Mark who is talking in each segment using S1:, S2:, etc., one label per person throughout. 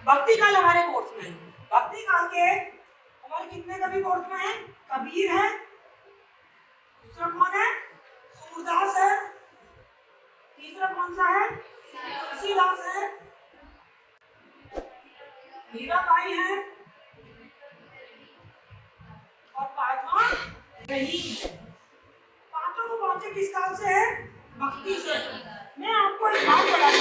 S1: भक्ति काल हमारे कोर्स में है। भक्ति काल के हमारे कितने कवि कोर्स में है? कबीर है, दूसरा कौन है? सूरदास है, तीसरा कौन सा है? तुलसीदास है, मीराबाई है, और पांचवा रहीम है। पांचों को पांचों किस काल से है? भक्ति से। मैं आपको एक बात बताती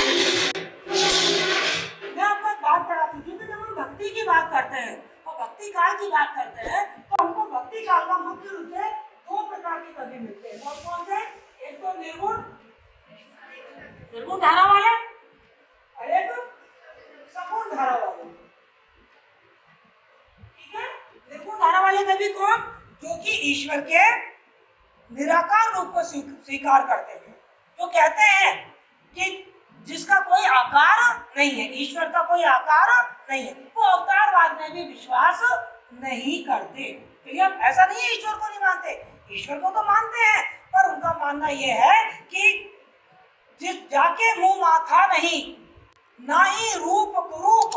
S1: हूँ कि जब हम भक्ति की बात करते हैं और भक्ति काल की बात करते हैं तो हमको भक्ति काल का मुख्य रूप से दो प्रकार के कवि मिलते हैं। कौन से? एक तो निर्गुण धारा वाले और एक सगुण धारा वाले। ठीक है? निर्गुण धारा वाले कवि कौन? जो कि ईश्वर के निराकार रूप को स्वीकार करते हैं, जो कहते हैं कि जिसका कोई आकार नहीं है, ईश्वर का कोई आकार नहीं है, वो अवतारवाद में भी विश्वास नहीं करते। क्लियर? ऐसा नहीं है ईश्वर को नहीं मानते, ईश्वर को तो मानते हैं, पर उनका मानना यह है कि जिस जाके मुंह माथा नहीं, ना ही रूप कुरूप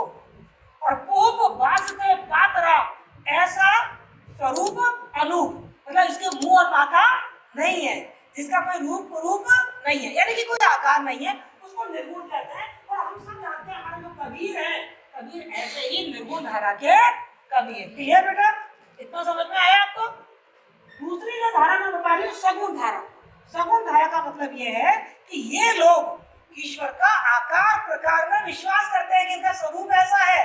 S1: और पोप वासते पात्रा, ऐसा स्वरूप अनूप, मतलब इसके मुंह और माथा नहीं है, जिसका कोई रूप नहीं है, यानी कि कोई आकार नहीं है, उसको निर्गुण कहते हैं। और हम सब जानते हैं हमारे जो कबीर हैं, कबीर ऐसे ही निर्गुण धारा के कवि है। क्लियर बेटा? इतना समझ में आया आपको? दूसरी जो धारा मैं बता रही हूँ, सगुण धारा। सगुण धारा का मतलब ये है कि ये लोग ईश्वर का आकार प्रकार में विश्वास करते हैं कि इनका स्वरूप ऐसा है।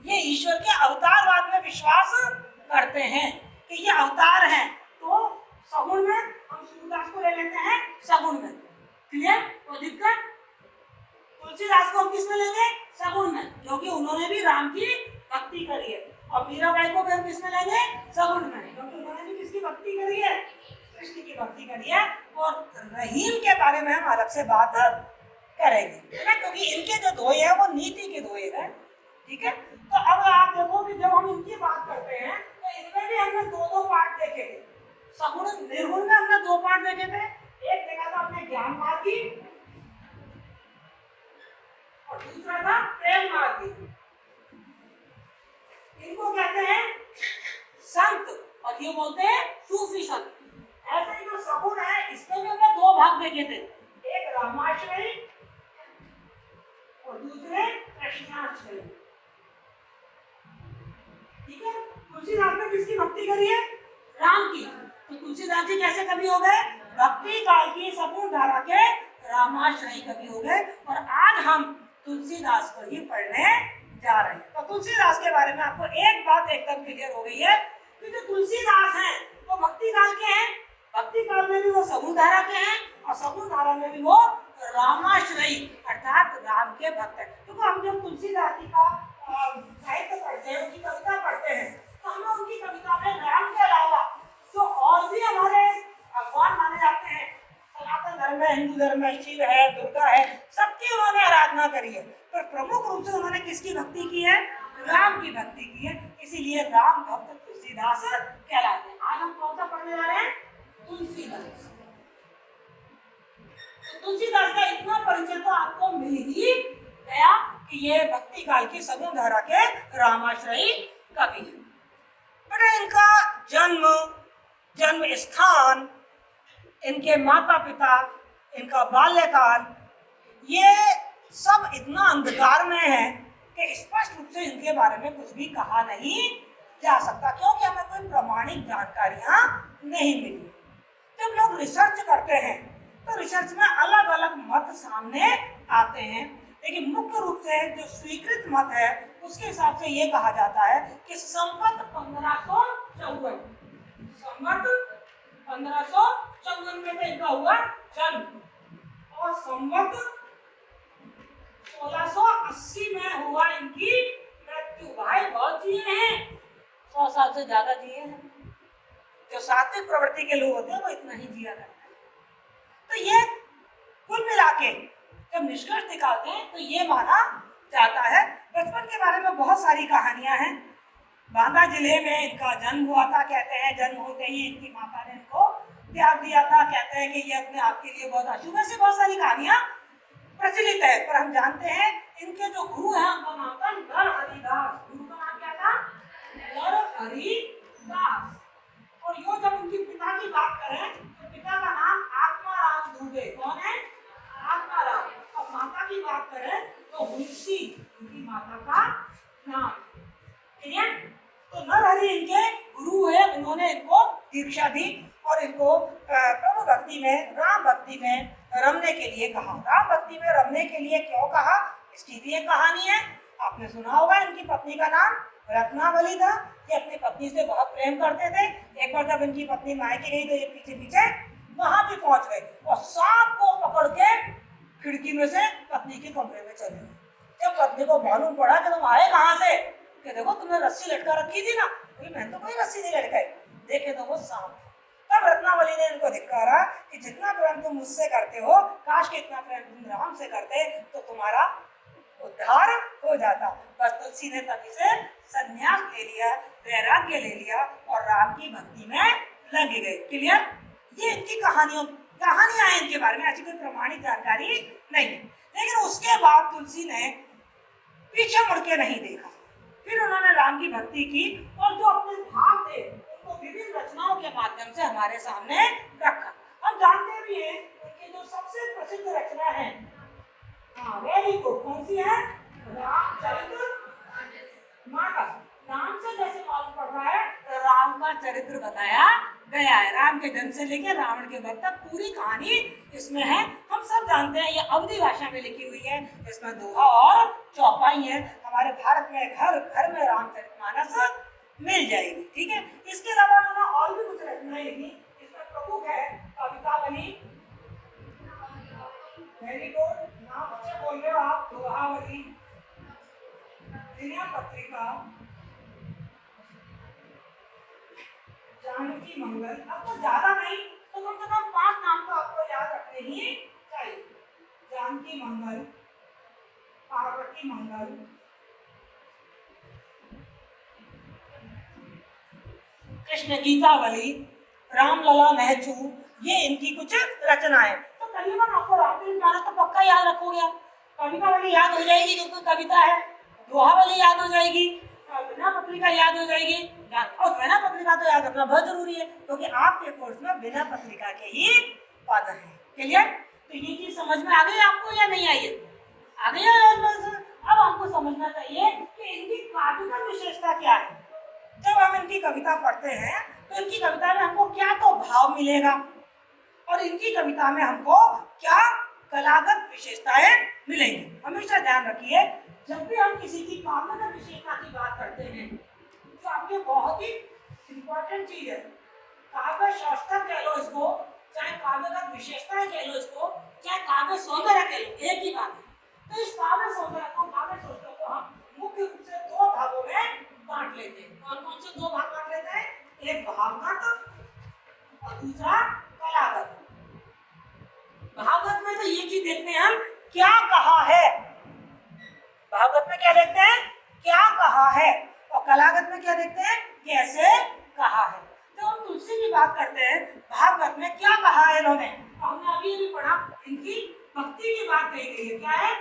S1: ये ईश्वर के अवतारवाद में विश्वास करते हैं कि ये अवतार हैं। तो सगुण में हम सूरदास को ले लेते हैं, सगुण में। क्लियर? तो दिक्कत? तुलसीदास को हम किसमें लेंगे? सगुण में, क्योंकि उन्होंने भी राम की भक्ति करी है। और मीराबाई को भी हम किसमें लेंगे? सगुण में, क्योंकि उन्होंने भी किसकी भक्ति करी है? कृष्ण की भक्ति करी है। और रहीम के बारे में हम अलग से बात करेंगे, है ना, क्योंकि इनके जो दोहे हैं वो नीति के दोहे हैं। ठीक है? तो अब आप देखो कि जब हम इनकी बात करते हैं तो इनमें भी हमने दो पार्ट देखे थे। सगुण निर्गुण में हमने दो पार्ट देखे थे। एक देखा था हमने ज्ञान मार्गी और दूसरा था प्रेम मार्गी। इनको कहते हैं संत और ये बोलते हैं सूफी संत। ऐसे ही जो सगुण है इसके भी हमने दो भाग देखे थे, एक रामाश्रयी और दूसरे कृष्णाश्रयी। ठीक है? तुलसीदास ने किसकी भक्ति करी है? राम की। तो तुलसीदास जी कैसे कवि हो गए? भक्ति काल की सगुण धारा के रामाश्रयी कवि हो गए। और आज हम तुलसीदास को ही पढ़ने जा रहे हैं। तो तुलसीदास के बारे में आपको एक बात एकदम क्लियर हो गई है कि जो तुलसीदास हैं वो भक्ति काल के हैं, भक्ति काल में भी वो सगुण धारा के हैं और सगुण धारा में भी वो रामाश्रयी अर्थात राम के भक्त हैं। तो हम जब तुलसीदास जी का साहित्य पढ़ते हैं, उनकी कविता पढ़ते हैं, तो हमें उनकी कविता में राम के अलावा जो और भी हमारे भगवान माने जाते हैं, सनातन धर्म है, हिंदू धर्म है, शिव है, दुर्गा है, सबकी उन्होंने आराधना करी है, पर प्रमुख रूप से उन्होंने किसकी भक्ति की है? राम की भक्ति की है। इसीलिए राम भक्त तुलसीदास कहलाते हैं। आज हम कौन सा पढ़ने जा रहे हैं? तुलसीदास। तो तुलसीदास का इतना परिचय तो आपको मिल ही गया कि ये भक्ति काल की सगुण धारा के रामाश्रयी कवि हैं। बेटा इनका जन्म स्थान, इनके माता पिता, इनका बाल्यकाल, ये सब इतना अंधकार में है कि स्पष्ट रूप से इनके बारे में कुछ भी कहा नहीं जा सकता, क्योंकि हमें कोई प्रमाणिक जानकारियां नहीं मिली। जब लोग रिसर्च करते हैं तो रिसर्च में अलग अलग मत सामने आते हैं, लेकिन मुख्य रूप से जो स्वीकृत मत है उसके हिसाब से ये कहा जाता है कि संवत 1554 में तो इनका हुआ जन्म और संवत 1680 में हुआ इनकी मृत्यु। भाई बहुत जिए हैं, 100 साल से ज्यादा जिए हैं। जो सात्विक प्रवृत्ति के लोग होते हैं वो इतना ही जिया करते हैं। तो ये कुल मिला के जब निष्कर्ष निकालते हैं तो ये माना जाता है। बचपन के बारे में बहुत सारी कहानियां हैं। बांदा जिले में इनका जन्म हुआ था, कहते हैं जन्म होते ही इनकी माता ने इनको त्याग दिया था, कहते हैं कि ये अपने आप के लिए बहुत अशुभ। ऐसी बहुत सारी कहानियां प्रचलित है, पर हम जानते हैं इनके जो गुरु हैं उनका नाम था नर उनकी माता का नाम। ठीक है, तो नरहरि इनके गुरु है, उन्होंने इनको दीक्षा दी और इनको प्रभु भक्ति में, राम भक्ति में रमने के लिए कहा। राम भक्ति में रमने के लिए क्यों कहा, इसकी भी एक कहानी है। आपने सुना होगा, इनकी पत्नी का नाम रत्नावली था। ये अपनी पत्नी से बहुत प्रेम करते थे। एक बार जब इनकी पत्नी मायके गई तो ये पीछे पीछे वहां भी पहुंच गए और सांप को पकड़ के खिड़की में से पत्नी के कमरे में चले गए। जब पत्नी को मालूम पड़ा कि तुम आए कहाँ से, कि देखो तुमने रस्सी लटका रखी थी ना, बोली मैंने तो कोई रस्सी नहीं लटकाई, देखे तो वो सांप। तब रत्नावली ने इनको धिक्कारा कि जितना प्रेम तुम मुझसे करते हो, काश कि इतना प्रेम तुम राम से करते तो तुम्हारा उद्धार हो जाता। बस तुलसी ने तभी से संन्यास ले लिया, वैराग्य ले लिया और राम की भक्ति में लग गए। क्लियर? ये इनकी कहानियां हैं, इनके बारे में ऐसी कोई प्रमाणित जानकारी नहीं है। लेकिन उसके बाद तुलसी ने पीछे मुड़ के नहीं देखा, फिर उन्होंने राम की भक्ति की और जो अपने भाव थे उनको विभिन्न रचनाओं के माध्यम से हमारे सामने रखा। हम जानते भी हैं उनकी जो सबसे प्रसिद्ध रचना है, वेरी गुड, कौन सी है? रामचरितमानस। नाम से जैसे मालूम पड़ रहा है, राम का चरित्र बताया गया है। राम के जन्म से लेकर रावण के वक्त तक पूरी कहानी इसमें है। हम सब जानते हैं ये अवधी भाषा में लिखी हुई है, इसमें दोहा और चौपाई है। हमारे भारत में घर घर में रामचरितमानस मिल जाएगी। ठीक है, इसके अलावा उन्होंने और भी कुछ रचनाएं लिखी। इसमें प्रमुख है कवितावली, वेरी गुड, नाम अच्छे बोल रहे हो आप, दोहावली, दिनया पत्रिका, जानकी मंगल। आपको ज्यादा नहीं तो कम से कम 5 नाम तो आपको याद रखने ही चाहिए। जानकी मंगल, पार्वती मंगल, कृष्ण गीतावली, रामलला महचू, ये इनकी कुछ रचनाएं। तो करीबन आपको रामचरितमानस तो पक्का याद रखोगे आप। कवितावली याद हो जाएगी क्योंकि कविता है, दोहावली याद हो जाएगी, बिना पत्रिका याद हो जाएगी, और बिना पत्रिका तो याद रखना बहुत जरूरी है क्योंकि आपके कोर्स में बिना पत्रिका के ही पद है। क्लियर? तो ये चीज समझ में आ गई आपको या नहीं आई है? आ गई है। अब हमको समझना चाहिए कि इनकी काव्यिक विशेषता क्या है। जब हम इनकी कविता पढ़ते हैं तो इनकी कविता में हमको क्या तो भाव मिलेगा और इनकी कविता में हमको क्या कलागत विशेषताएं मिलेंगी। हमेशा ध्यान रखिए, जब भी हम किसी की काव्यगत विशेषता की बात करते हैं तो आपके बहुत ही इंपॉर्टेंट चीज है, काव्य शास्त्र कह लो इसको, चाहे काव्यगत विशेषताएं कह लो इसको, चाहे काव्य सौंदर्य कह लो, एक ही बात है। तो इस काव्य सौंदर्य को, काव्य सौंदर्य को हम मुख्य रूप से 2 भागों में बांट लेते हैं। कौन कौन से 2 भाग बांट लेते हैं? एक भावगत और दूसरा कलागत। भावगत में तो ये चीज देखते हैं हम, क्या कहा है। भावगत में क्या देखते हैं? क्या कहा है। और कलागत में क्या देखते हैं? कैसे कहा है। तो हम तुलसी की बात करते हैं, भावगत में क्या कहा है इन्होंने, हमने अभी भी पढ़ा, इनकी भक्ति की बात कही गई है। क्या है?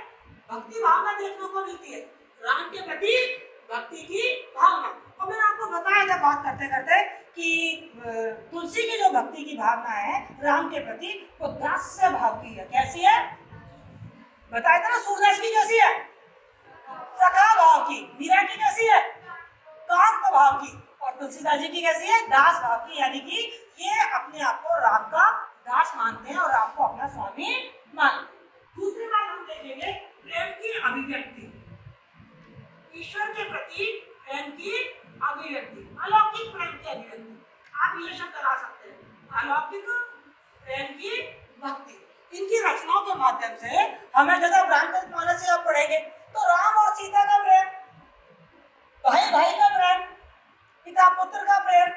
S1: भक्ति भावना देखने को मिलती है, राम के प्रति भक्ति की भावना। और मैंने आपको बताया था बात करते करते कि तुलसी की जो भक्ति की भावना है राम के प्रति, वो दास्य भाव की है। कैसी है? बताया था ना, सूरदास की कैसी है? सखा भाव की। मीरा की कैसी है? कांत भाव की। और तुलसीदास जी की कैसी है? दास भाव की। यानी कि ये अपने आप को राम का दास मानते हैं और राम को अपना स्वामी मानते हैं। दूसरी बात हम देखेंगे, प्रेम की अभिव्यक्ति, ईश्वर के प्रति प्रेम की अभिव्यक्ति, अलौकिक प्रेम की अभिव्यक्ति। आप ये शब्द लगा सकते हैं, अलौकिक प्रेम की भक्ति। इनकी रचनाओं के माध्यम से हमें, जैसे रामचरितमानस से आप पढ़ेंगे तो राम और सीता का प्रेम, भाई भाई का प्रेम, पिता पुत्र का प्रेम,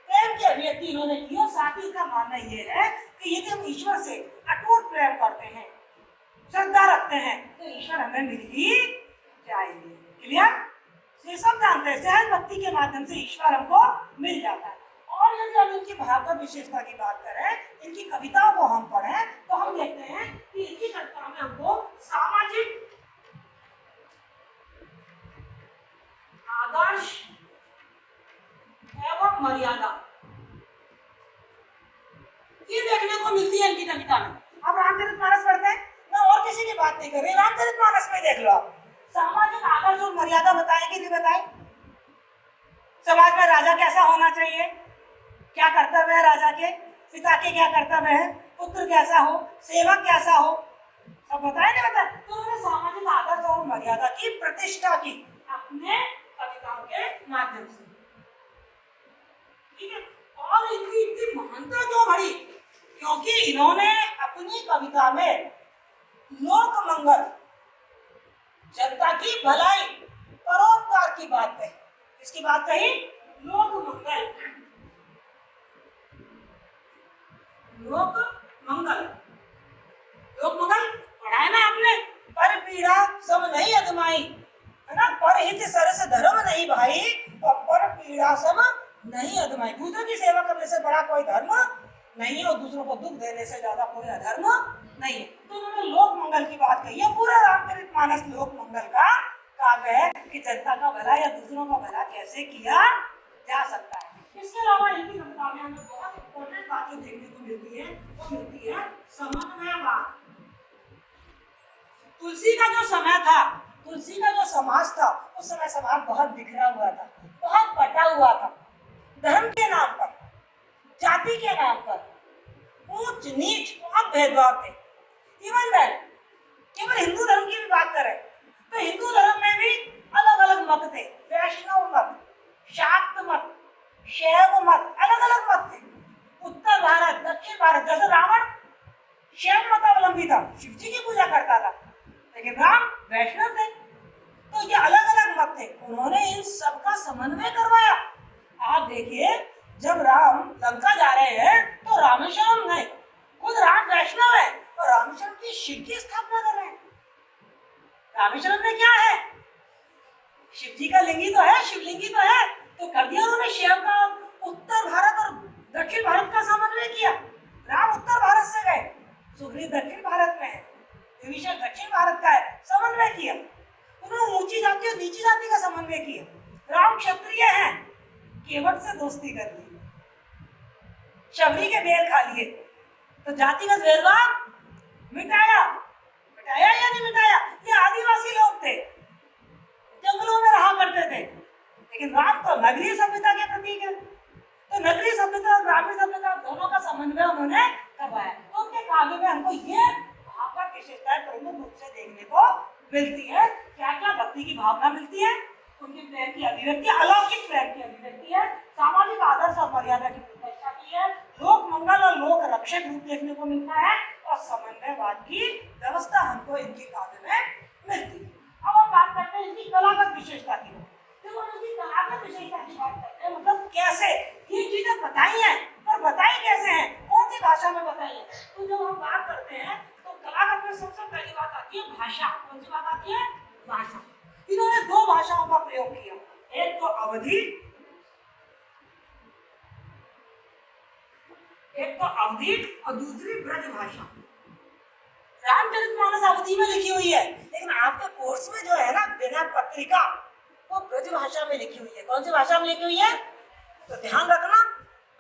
S1: प्रेम की अभिव्यक्ति इन्होंने की। और साथ ही का मानना ये है कि यदि हम ईश्वर से अटूट प्रेम करते हैं, श्रद्धा रखते हैं, तो ईश्वर हमें मिल ही जाएंगे। क्लियर? ये सब जानते हैं, सहज भक्ति के माध्यम से ईश्वर हमको मिल जाता है। और यदि हम इनकी भागवत विशेषता की बात करें, इनकी कविताओं को हम पढ़ें, तो हम देखते हैं कि इनकी कविता में हमको सामाजिक आदर्श एवं मर्यादा ये देखने को मिलती है इनकी कविता में। अब रामचरितमानस पढ़ते हैं, मैं और किसी की बात नहीं कर रही, रामचरितमानस में देख लो आप, सामाजिक आदर्श और मर्यादा बताए कि नहीं बताए? समाज में राजा कैसा होना चाहिए, क्या कर्तव्य है राजा के, पिता के क्या कर्तव्य है, पुत्र कैसा हो, सेवक कैसा हो, सब बताया नहीं बताया? तो उन्होंने सामाजिक आदर्श और मर्यादा की प्रतिष्ठा की अपने कविताओं के माध्यम से, ठीक है। और इनकी इतनी महानता क्यों बढ़ी? क्योंकि इन्होंने अपनी कविता में लोक मंगल, जनता की भलाई, परोपकार की बात कही। किसकी बात कही? लोक मंगल, लोक मंगल। लोक मंगल पढ़ा है ना आपने? पर पीड़ा सम नहीं अदमाई, है ना? पर हित सरस धर्म नहीं भाई, और पर पीड़ा सम नहीं अदमाई। दूसरों की सेवा करने से बड़ा कोई धर्म नहीं है और दूसरों को दुख देने से ज्यादा कोई अधर्म नहीं है। तो उन्होंने लोक मंगल की बात कही है। पूरा रामचरितमानस लोक मंगल का काव्य है कि जनता का भला या दूसरों का भला कैसे किया जा सकता है। इसके अलावा इनकी कविता में हमें बहुत इंपॉर्टेंट बात जो देखने को मिलती है वो मिलती है समन्वयवाद। तुलसी का जो समय था, तुलसी का जो समाज था, उस समय समाज बहुत बिखरा हुआ था, बहुत बटा हुआ था। धर्म के नाम पर, जाति के नाम पर ऊंच नीच बहुत भेदभाव थे। इवन देन केवल हिंदू धर्म की भी बात करें तो हिंदू धर्म में भी अलग अलग मत थे। वैष्णव मत, शाक्त मत, शैव मत, अलग अलग मत थे। उत्तर भारत, दक्षिण भारत, जैसे रावण शैव मतावलंबी था, शिव जी की पूजा करता था, लेकिन राम वैष्णव थे। तो ये अलग अलग मत थे, उन्होंने इन सबका समन्वय करवाया। आप देखिए, जब राम लंका जा रहे हैं तो रामेश्वरम नहीं, खुद राम वैष्णव है और रामेश्वरम की शिव की स्थापना कर रहे हैं। रामेश्वरम में क्या है? शिव जी का लिंगी तो है, शिवलिंगी तो है, तो कर दिया उन्होंने शिव का। उत्तर भारत और दक्षिण भारत का समन्वय किया। राम उत्तर भारत से गए, सुग्रीव दक्षिण भारत में है, विभीषण दक्षिण भारत का है, समन्वय किया। उन्होंने ऊंची जाति और नीची जाति का समन्वय किया। राम क्षत्रिय है, केवट से दोस्ती कर ली, शबरी के बेर खा लिए, तो जातिगत भेदभाव मिटाया। मिटाया या नहीं मिटाया? ये आदिवासी लोग थे, जंगलों में रहा करते थे, लेकिन राम तो नगरीय सभ्यता के प्रतीक है। तो नगरीय सभ्यता और ग्रामीण सभ्यता दोनों का समन्वय उन्होंने करवाया। तो उनके काव्य में हमको ये भावना विशेषताएं प्रमुख रूप से देखने को मिलती है। क्या क्या? भक्ति की भावना मिलती है, उनके प्रेम की अभिव्यक्ति, अलौकिक प्रेम की अभिव्यक्ति है, सामाजिक आदर्श और मर्यादा की प्रतिष्ठा की है, लोक मंगल और लोक रक्षक रूप देखने को मिलता है, और समन्वयवाद की व्यवस्था हमको इनके काव्य में मिलती है। अब हम बात करते हैं इनकी कलागत विशेषता की। देखो, इनकी कलागत विशेषता की बात करते हैं, मतलब कैसे ये चीजें बताई हैं, पर बताई कैसे हैं, कौन सी भाषा में बताई है। तो जब हम बात करते हैं तो कलागत में सबसे पहली बात आती है भाषा। कौन सी बात आती है? भाषा। इन्होंने दो भाषाओं का प्रयोग किया, एक तो अवधी, और दूसरी ब्रज भाषा। रामचरितमानस अवधी में लिखी हुई है, लेकिन आपके कोर्स में जो है ना विनय पत्रिका, वो ब्रज भाषा में लिखी हुई है। कौन सी भाषा में लिखी हुई है? तो ध्यान रखना,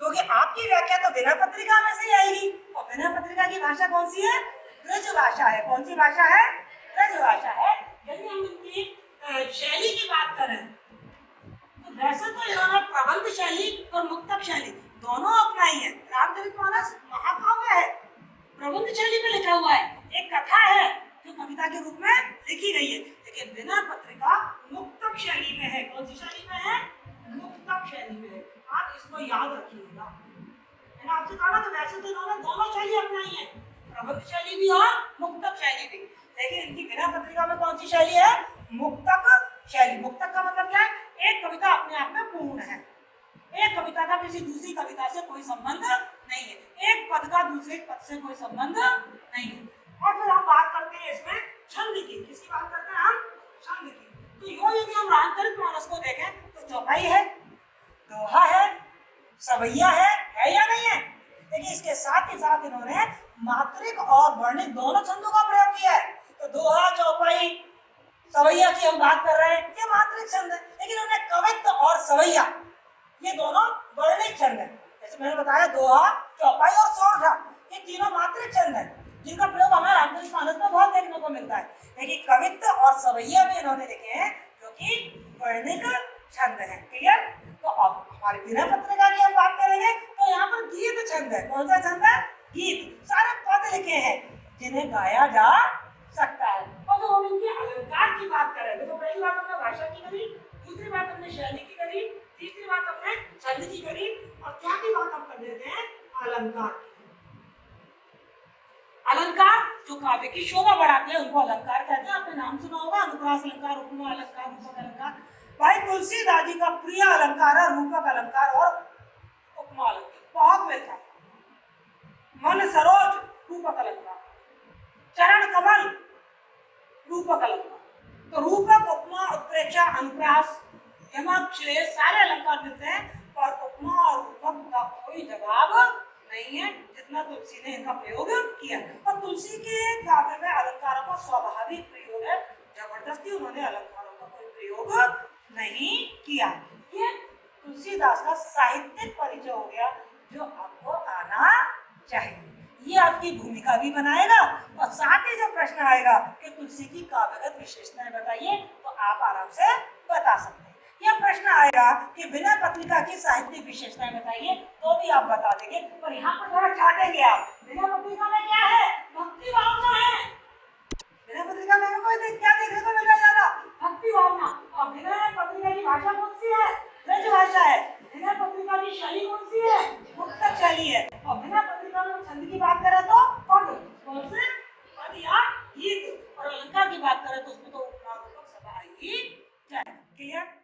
S1: क्योंकि आपकी व्याख्या तो विनय पत्रिका में से आएगी, और विनय पत्रिका की भाषा कौन सी है? ब्रज भाषा है। कौन सी भाषा है? ब्रज भाषा है। यदि हम इनकी शैली की बात करें तो वैसे तो इन्होंने प्रबंध शैली और मुक्तक शैली दोनों अपनाई है। रामचरितमानस महाकाव्य है, प्रबंध शैली में लिखा हुआ है, एक कथा है जो कविता के रूप में लिखी गई है, लेकिन विनय पत्रिका मुक्तक शैली में है। कौन सी शैली में है? मुक्तक शैली में है। आप इसको याद रखिएगा। मैंने आपसे कहा ना, तो वैसे तो इन्होंने दोनों शैली अपनाई है, प्रबंध शैली भी और मुक्तक शैली भी, लेकिन इनकी विनय पत्रिका में कौन सी शैली है? मुक्तक शैली। मुक्तक का मतलब क्या है? एक कविता अपने आप में पूर्ण है, एक कविता का किसी दूसरी कविता से कोई संबंध नहीं है, एक पद का दूसरे पद से कोई संबंध नहीं है। और फिर हम बात करते हैं इसमें छंद की। किसकी बात करते हैं हम? छंद की। तो यो यदि हम रामचरितमानस को देखें तो चौपाई है, दोहा है, सवैया है या नहीं है? लेकिन इसके साथ ही साथ इन्होंने मात्रिक और वर्णिक दोनों छंदों का प्रयोग किया है। तो दोहा, चौपाई, सवैया की हम बात कर रहे हैं, ये मात्रिक छंद है, लेकिन उन्होंने कवित्व और सवैया ये दोनों वर्णिक छंद है। जैसे मैंने बताया, दोहा, चौपाई और सोरठा, ये तीनों मात्रिक छंद है, जिनका प्रयोग हमें रामचरितमानस में बहुत देखने को मिलता है। लेकिन कवित्व और सवैया में इन्होंने लिखे हैं जो कि वर्णिक छंद है। क्लियर? तो अब हमारी बिना पत्रिका की हम बात करेंगे तो यहाँ पर गीत छंद है। कौन सा छंद है? गीत। सारे पद लिखे हैं जिन्हें गाया जा सकता है। और जो हम इनके अलंकार की बात करेंगे तो पहली बात हमने भाषा की करी, दूसरी बात हमने शैली की करी, तीसरी बात हमने छंद की करी और चौथी बात हम कर लेते हैं अलंकार की। अलंकार जो काव्य की शोभा बढ़ाते हैं उनको अलंकार कहते हैं। आपने नाम सुना होगा, अनुप्रास अलंकार, उपमा अलंकार, रूपक अलंकार। भाई तुलसीदास जी का प्रिय अलंकार है रूपक अलंकार और उपमा अलंकार। बहुत मिलता है। मन सरोज रूपक अलंकार, चरण कमल रूपक अलंकार। तो रूपक, उपमा, उत्प्रेक्षा, अनुप्रास, यमक, श्लेष सारे अलंकार मिलते हैं पर उपमा और रूपक का कोई जवाब नहीं है जितना तुलसी ने इनका प्रयोग किया। और तुलसी के काव्य में अलंकारों का स्वाभाविक प्रयोग है, जबरदस्ती उन्होंने अलंकारों का कोई प्रयोग नहीं किया। ये तुलसीदास का साहित्यिक परिचय हो गया जो आपको आना चाहिए। ये आपकी भूमिका भी बनाएगा और साथ ही जो प्रश्न आएगा कि तुलसी की काव्यगत विशेषताएं बताइए तो आप आराम से बता सकते हैं। यह प्रश्न आएगा कि बिना पत्रिका की साहित्यिक विशेषताएं बताइए तो भी आप बता देंगे, पर यहाँ पर थोड़ा छाटेंगे आप। बिना पत्रिका में क्या है? भक्ति भावना है। बिना पत्रिका में हमें कोई क्या देखने को मिल रहा है? ज्यादा भक्ति भावना। और बिना पत्रिका की भाषा कौन सी है? ब्रज भाषा है। बिना पत्रिका की शैली कौन सी है? मुक्तक शैली है। और बिना पत्रिका में छंद की बात करें तो कौन से? पद या गीत। और अलंकार की बात करें तो उसमें तो उपमा, रूपक सब आ ही जाएगा। क्लियर?